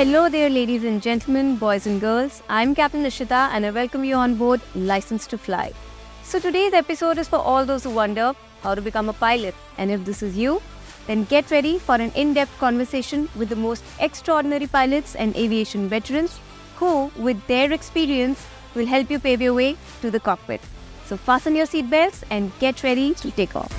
Hello there, ladies and gentlemen, boys and girls. I'm Captain Nishita and I welcome you on board License to Fly. So today's episode is for all those who wonder how to become a pilot. And if this is you, then get ready for an in-depth conversation with the most extraordinary pilots and aviation veterans who, with their experience, will help you pave your way to the cockpit. So fasten your seatbelts and get ready to take off.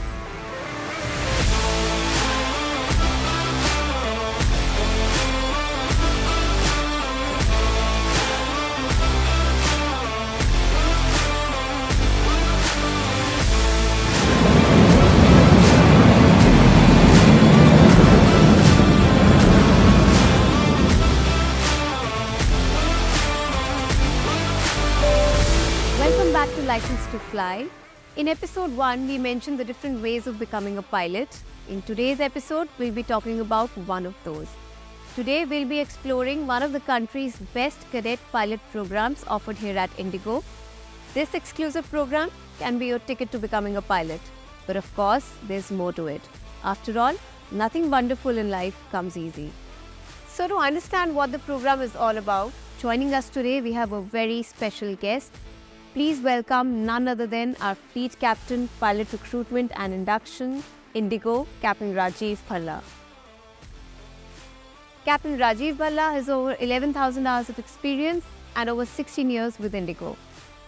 Welcome back to License to Fly. In episode 1, we mentioned the different ways of becoming a pilot. In today's episode, we'll be talking about one of those. Today, we'll be exploring one of the country's best cadet pilot programs offered here at Indigo. This exclusive program can be your ticket to becoming a pilot. But of course, there's more to it. After all, nothing wonderful in life comes easy. So to understand what the program is all about, joining us today, we have a very special guest. Please welcome none other than our Fleet Captain, Pilot Recruitment and Induction, Indigo, Captain Rajiv Bhalla. Captain Rajiv Bhalla has over 11,000 hours of experience and over 16 years with Indigo.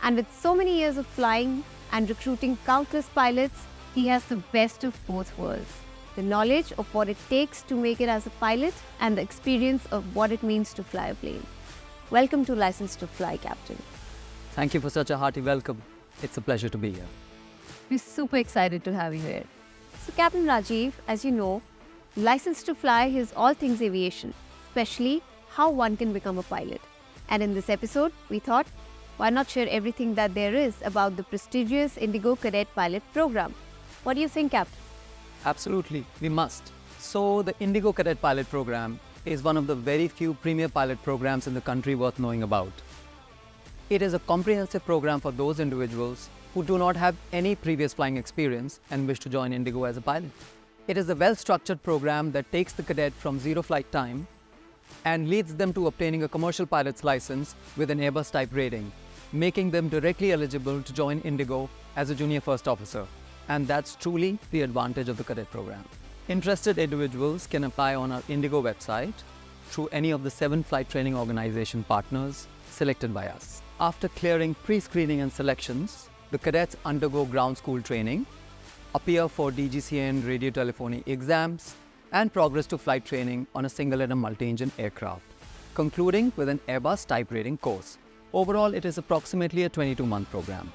And with so many years of flying and recruiting countless pilots, he has the best of both worlds. The knowledge of what it takes to make it as a pilot and the experience of what it means to fly a plane. Welcome to License to Fly, Captain. Thank you for such a hearty welcome. It's a pleasure to be here. We're super excited to have you here. So Captain Rajiv, as you know, License to Fly is all things aviation, especially how one can become a pilot. And in this episode, we thought, why not share everything that there is about the prestigious Indigo Cadet Pilot Program? What do you think, Captain? Absolutely, we must. So the Indigo Cadet Pilot Program is one of the very few premier pilot programs in the country worth knowing about. It is a comprehensive program for those individuals who do not have any previous flying experience and wish to join Indigo as a pilot. It is a well-structured program that takes the cadet from zero flight time and leads them to obtaining a commercial pilot's license with an Airbus type rating, making them directly eligible to join Indigo as a junior first officer. And that's truly the advantage of the cadet program. Interested individuals can apply on our Indigo website through any of the 7 flight training organization partners selected by us. After clearing pre-screening and selections, the cadets undergo ground school training, appear for DGCN radio telephony exams, and progress to flight training on a single and a multi-engine aircraft, concluding with an Airbus type rating course. Overall, it is approximately a 22-month program.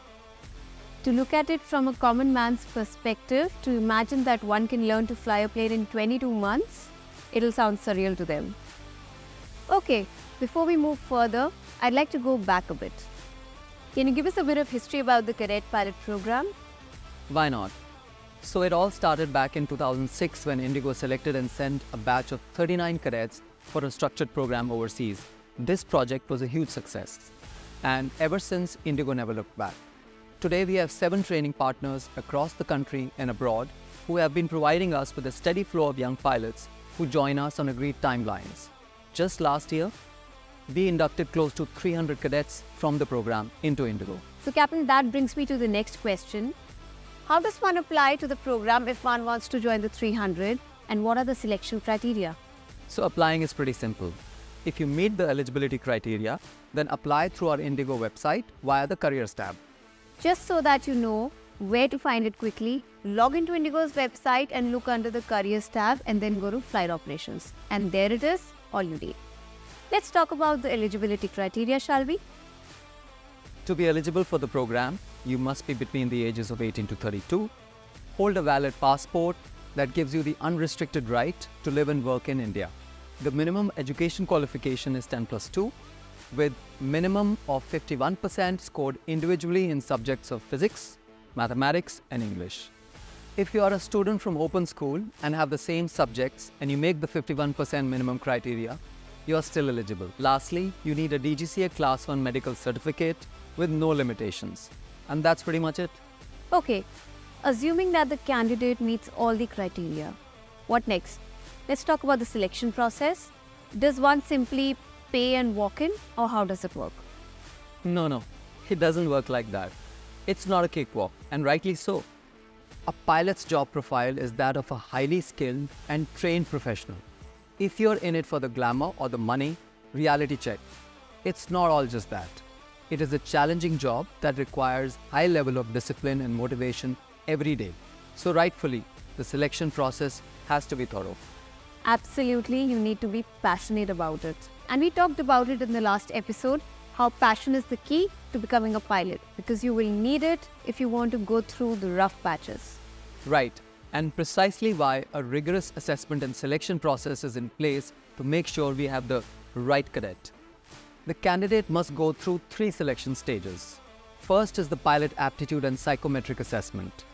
To look at it from a common man's perspective, to imagine that one can learn to fly a plane in 22 months, it'll sound surreal to them. Okay, before we move further, I'd like to go back a bit. Can you give us a bit of history about the Cadet Pilot Program? Why not? So it all started back in 2006 when Indigo selected and sent a batch of 39 cadets for a structured program overseas. This project was a huge success, and ever since, Indigo never looked back. Today we have 7 training partners across the country and abroad who have been providing us with a steady flow of young pilots who join us on agreed timelines. Just last year, we inducted close to 300 cadets from the program into Indigo. So Captain, that brings me to the next question. How does one apply to the program if one wants to join the 300, and what are the selection criteria? So applying is pretty simple. If you meet the eligibility criteria, then apply through our Indigo website via the Careers tab. Just so that you know where to find it quickly, log into Indigo's website and look under the Careers tab and then go to Flight Operations. And there it is, all you need. Let's talk about the eligibility criteria, shall we? To be eligible for the program, you must be between the ages of 18 to 32, hold a valid passport that gives you the unrestricted right to live and work in India. The minimum education qualification is 10+2, with minimum of 51% scored individually in subjects of physics, mathematics and English. If you are a student from open school and have the same subjects and you make the 51% minimum criteria, you are still eligible. Lastly, you need a DGCA Class 1 medical certificate with no limitations. And that's pretty much it. Okay, assuming that the candidate meets all the criteria, what next? Let's talk about the selection process. Does one simply pay and walk in, or how does it work? No, it doesn't work like that. It's not a cakewalk, and rightly so. A pilot's job profile is that of a highly skilled and trained professional. If you're in it for the glamour or the money, reality check. It's not all just that. It is a challenging job that requires high level of discipline and motivation every day. So rightfully, the selection process has to be thorough. Absolutely, you need to be passionate about it. And we talked about it in the last episode, how passion is the key to becoming a pilot, because you will need it if you want to go through the rough patches. Right, and precisely why a rigorous assessment and selection process is in place to make sure we have the right cadet. The candidate must go through 3 selection stages. First is the pilot aptitude and psychometric assessment,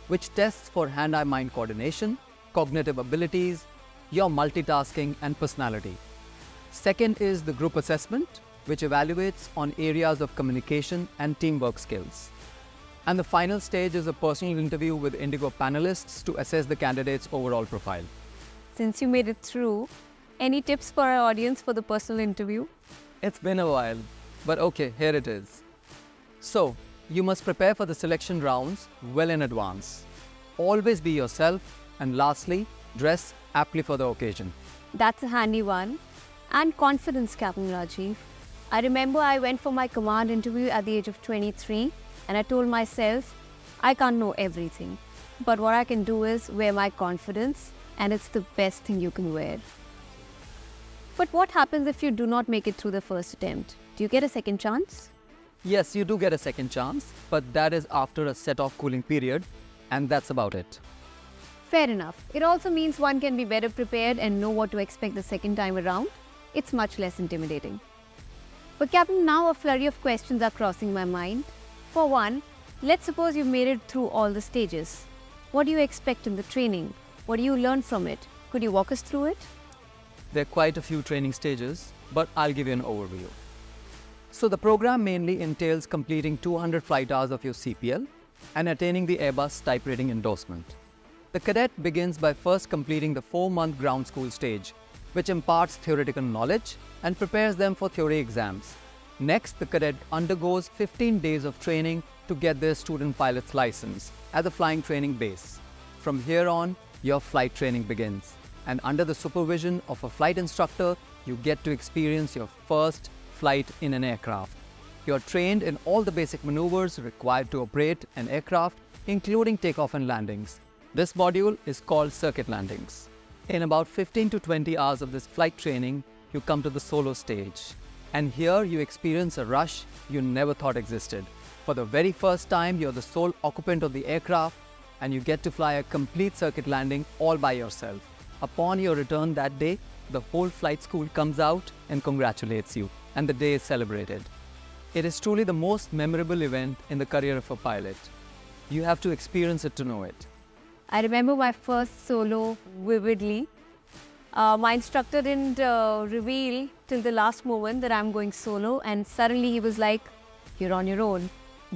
which tests for hand-eye mind coordination, cognitive abilities, your multitasking and personality. Second is the group assessment, which evaluates on areas of communication and teamwork skills. And the final stage is a personal interview with Indigo panelists to assess the candidate's overall profile. Since you made it through, any tips for our audience for the personal interview? It's been a while, but okay, here it is. So, you must prepare for the selection rounds well in advance. Always be yourself, and lastly, dress aptly for the occasion. That's a handy one. And confidence, Captain Rajiv. I remember I went for my command interview at the age of 23, and I told myself, I can't know everything, but what I can do is wear my confidence, and it's the best thing you can wear. But what happens if you do not make it through the first attempt? Do you get a second chance? Yes, you do get a second chance, but that is after a set-off cooling period, and that's about it. Fair enough. It also means one can be better prepared and know what to expect the second time around. It's much less intimidating. But Captain, now a flurry of questions are crossing my mind. For one, let's suppose you've made it through all the stages. What do you expect in the training? What do you learn from it? Could you walk us through it? There are quite a few training stages, but I'll give you an overview. So the program mainly entails completing 200 flight hours of your CPL and attaining the Airbus type rating endorsement. The cadet begins by first completing the 4-month ground school stage, which imparts theoretical knowledge and prepares them for theory exams. Next, the cadet undergoes 15 days of training to get their student pilot's license at the flying training base. From here on, your flight training begins, and under the supervision of a flight instructor, you get to experience your first flight in an aircraft. You are trained in all the basic maneuvers required to operate an aircraft, including takeoff and landings. This module is called circuit landings. In about 15 to 20 hours of this flight training, you come to the solo stage. And here you experience a rush you never thought existed. For the very first time, you're the sole occupant of the aircraft, and you get to fly a complete circuit landing all by yourself. Upon your return that day, the whole flight school comes out and congratulates you, and the day is celebrated. It is truly the most memorable event in the career of a pilot. You have to experience it to know it. I remember my first solo vividly. My instructor didn't reveal till the last moment that I'm going solo, and suddenly he was like, "You're on your own,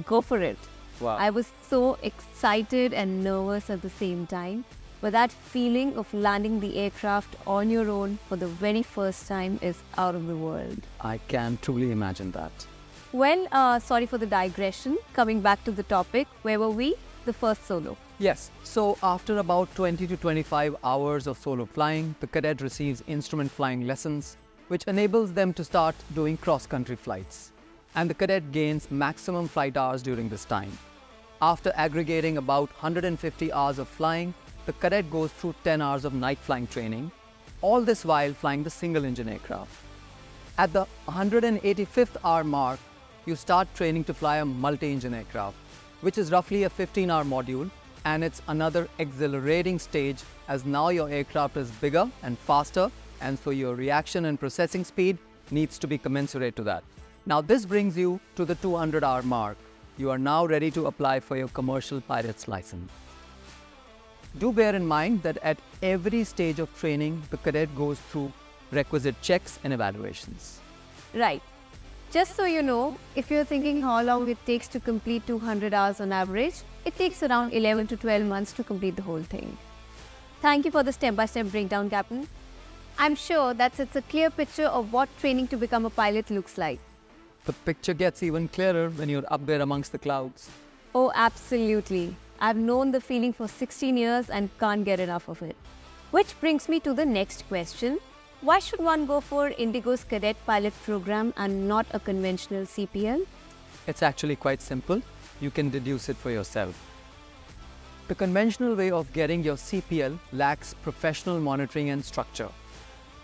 go for it." Wow. I was so excited and nervous at the same time, but that feeling of landing the aircraft on your own for the very first time is out of the world. I can truly imagine that. Well, sorry for the digression. Coming back to the topic, where were we? The first solo. Yes, so after about 20 to 25 hours of solo flying, the cadet receives instrument flying lessons, which enables them to start doing cross-country flights. And the cadet gains maximum flight hours during this time. After aggregating about 150 hours of flying, the cadet goes through 10 hours of night flying training, all this while flying the single-engine aircraft. At the 185th hour mark, you start training to fly a multi-engine aircraft, which is roughly a 15-hour module, and it's another exhilarating stage as now your aircraft is bigger and faster, and so your reaction and processing speed needs to be commensurate to that. Now this brings you to the 200-hour mark. You are now ready to apply for your commercial pilot's license. Do bear in mind that at every stage of training, the cadet goes through requisite checks and evaluations. Right. Just so you know, if you're thinking how long it takes to complete 200 hours on average, it takes around 11 to 12 months to complete the whole thing. Thank you for the step-by-step breakdown, Captain. I'm sure that sets a clear picture of what training to become a pilot looks like. The picture gets even clearer when you're up there amongst the clouds. Oh, absolutely. I've known the feeling for 16 years and can't get enough of it. Which brings me to the next question. Why should one go for Indigo's cadet pilot program and not a conventional CPL? It's actually quite simple. You can deduce it for yourself. The conventional way of getting your CPL lacks professional monitoring and structure.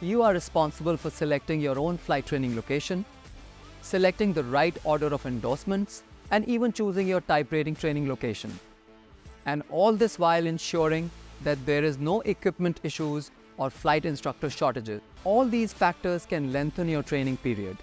You are responsible for selecting your own flight training location, selecting the right order of endorsements, and even choosing your type rating training location. And all this while ensuring that there is no equipment issues or flight instructor shortages. All these factors can lengthen your training period.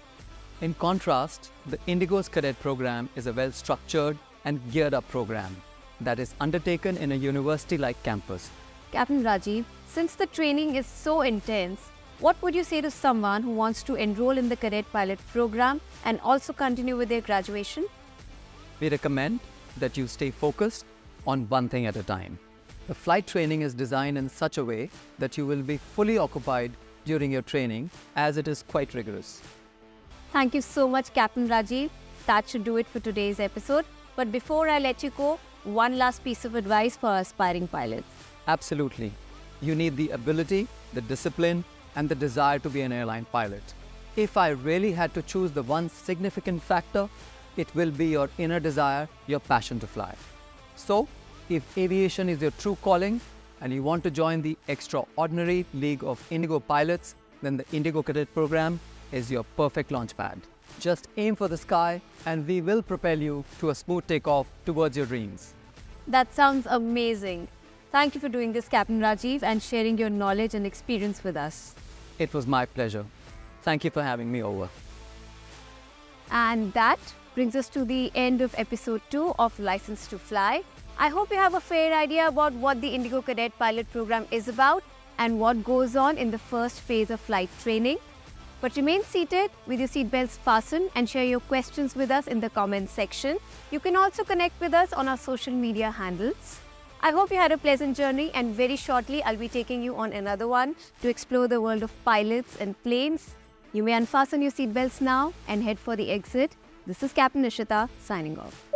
In contrast, the Indigo's cadet program is a well-structured and geared-up program that is undertaken in a university-like campus. Captain Rajiv, since the training is so intense, what would you say to someone who wants to enroll in the cadet pilot program and also continue with their graduation? We recommend that you stay focused on one thing at a time. The flight training is designed in such a way that you will be fully occupied during your training, as it is quite rigorous. Thank you so much, Captain Rajiv. That should do it for today's episode. But before I let you go, one last piece of advice for aspiring pilots. Absolutely. You need the ability, the discipline, and the desire to be an airline pilot. If I really had to choose the one significant factor, it will be your inner desire, your passion to fly. So, if aviation is your true calling and you want to join the extraordinary league of Indigo pilots, then the Indigo Cadet program is your perfect launchpad. Just aim for the sky and we will propel you to a smooth takeoff towards your dreams. That sounds amazing. Thank you for doing this, Captain Rajiv, and sharing your knowledge and experience with us. It was my pleasure. Thank you for having me over. And that brings us to the end of episode 2 of License to Fly. I hope you have a fair idea about what the Indigo Cadet Pilot Program is about and what goes on in the first phase of flight training. But remain seated with your seatbelts fastened and share your questions with us in the comments section. You can also connect with us on our social media handles. I hope you had a pleasant journey, and very shortly I'll be taking you on another one to explore the world of pilots and planes. You may unfasten your seatbelts now and head for the exit. This is Captain Nishita signing off.